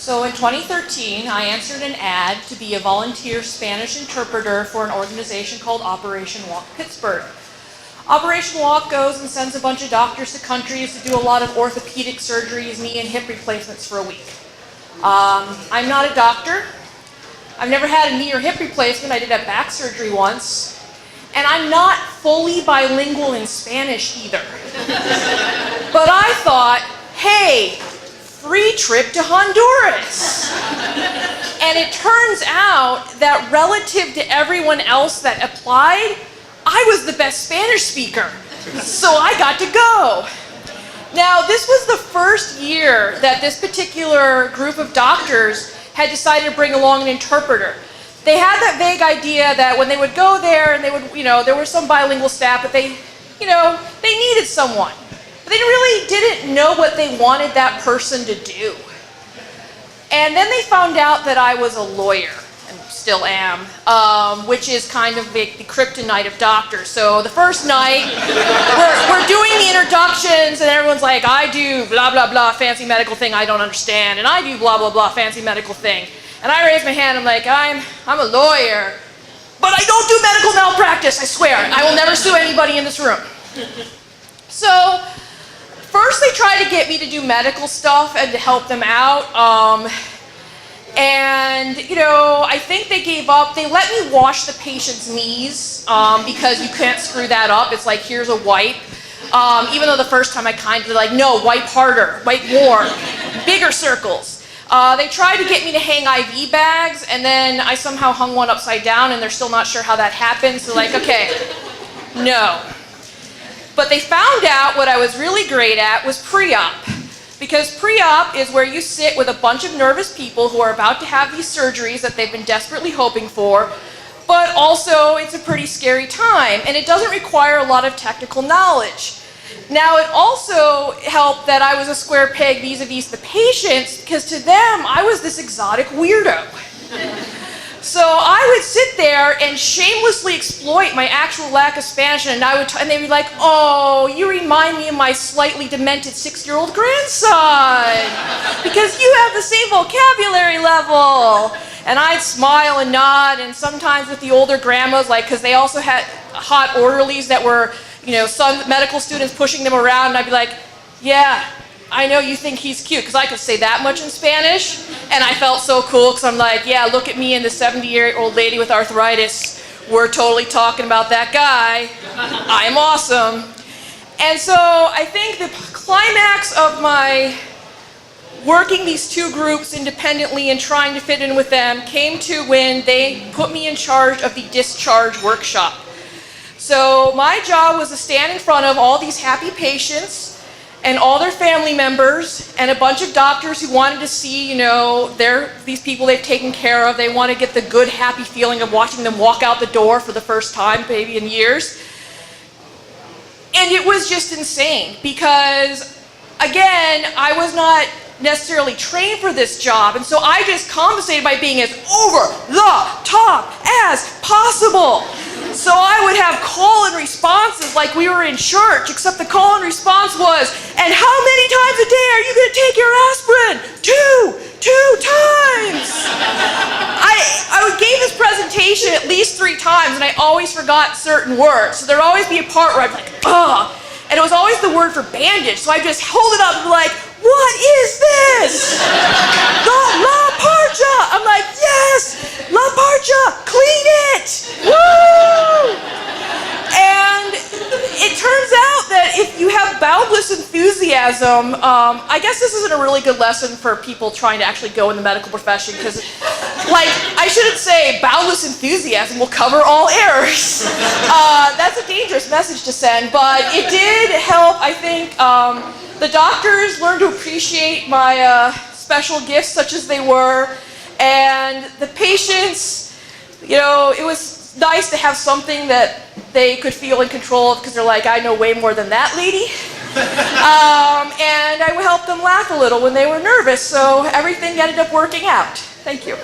So in 2013, I answered an ad to be a volunteer Spanish interpreter for an organization called Operation Walk Pittsburgh. Operation Walk goes and sends a bunch of doctors to countries to do a lot of orthopedic surgeries, knee and hip replacements for a week. I'm not a doctor. I've never had a knee or hip replacement. I did have back surgery once. And I'm not fully bilingual in Spanish either. But I thought, hey, free trip to Honduras. And it turns out that relative to everyone else that applied, I was the best Spanish speaker. So I got to go. Now, this was the first year that this particular group of doctors had decided to bring along an interpreter. They had that vague idea that when they would go there and they would, there was some bilingual staff, but they needed someone. But they really didn't know what they wanted that person to do. And then they found out that I was a lawyer, and still am, which is kind of the kryptonite of doctors. So the first night, we're doing the introductions, and everyone's like, I do blah, blah, blah, fancy medical thing I don't understand, and I do blah, blah, blah, fancy medical thing. And I raise my hand, I'm like, I'm a lawyer, but I don't do medical malpractice, I swear. I will never sue anybody in this room. So, first they tried to get me to do medical stuff and to help them out. I think they gave up. They let me wash the patient's knees because you can't screw that up. It's like, here's a wipe. Even though the first time I kind of like, no, wipe harder, wipe more, bigger circles. They tried to get me to hang IV bags, and then I somehow hung one upside down, and they're still not sure how that happened. So like, okay, no. But they found out what I was really great at was pre-op. Because pre-op is where you sit with a bunch of nervous people who are about to have these surgeries that they've been desperately hoping for, but also it's a pretty scary time, and it doesn't require a lot of technical knowledge. Now, it also helped that I was a square peg vis-a-vis the patients, because to them, I was this exotic weirdo. So I would sit there and shamelessly exploit my actual lack of Spanish, and they'd be like, oh, you remind me of my slightly demented 6-year-old grandson, because you have the same vocabulary level. And I'd smile and nod, and sometimes with the older grandmas, because they also had hot orderlies that were some medical students pushing them around, and I'd be like, yeah, I know you think he's cute, because I could say that much in Spanish, and I felt so cool, because I'm like, yeah, look at me and the 70-year-old lady with arthritis. We're totally talking about that guy. I'm awesome. And so I think the climax of my working these two groups independently and trying to fit in with them came to when they put me in charge of the discharge workshop. So my job was to stand in front of all these happy patients and all their family members and a bunch of doctors who wanted to see, these people they've taken care of. They want to get the good, happy feeling of watching them walk out the door for the first time, maybe in years. And it was just insane because, again, I was not necessarily trained for this job, and so I just compensated by being as over the top as possible. So I would have call and responses like we were in church, except the call and response was, and how many times a day are you going to take your aspirin? Two times. I gave this presentation at least 3 times, and I always forgot certain words. So there'd always be a part where I'd be like, ugh. And it was always the word for bandage, so I just hold it up and be like, what is this? La Parcha! I'm like, yes! La Parcha! Clean it! Woo! And it turns out that if you have boundless enthusiasm, I guess this isn't a really good lesson for people trying to actually go in the medical profession, because, I shouldn't say boundless enthusiasm will cover all errors. That's a dangerous message to send, but it did help, I think. The doctors learned to appreciate my special gifts, such as they were, and the patients, it was nice to have something that they could feel in control of, because they're like, I know way more than that lady. And I would help them laugh a little when they were nervous, so everything ended up working out. Thank you.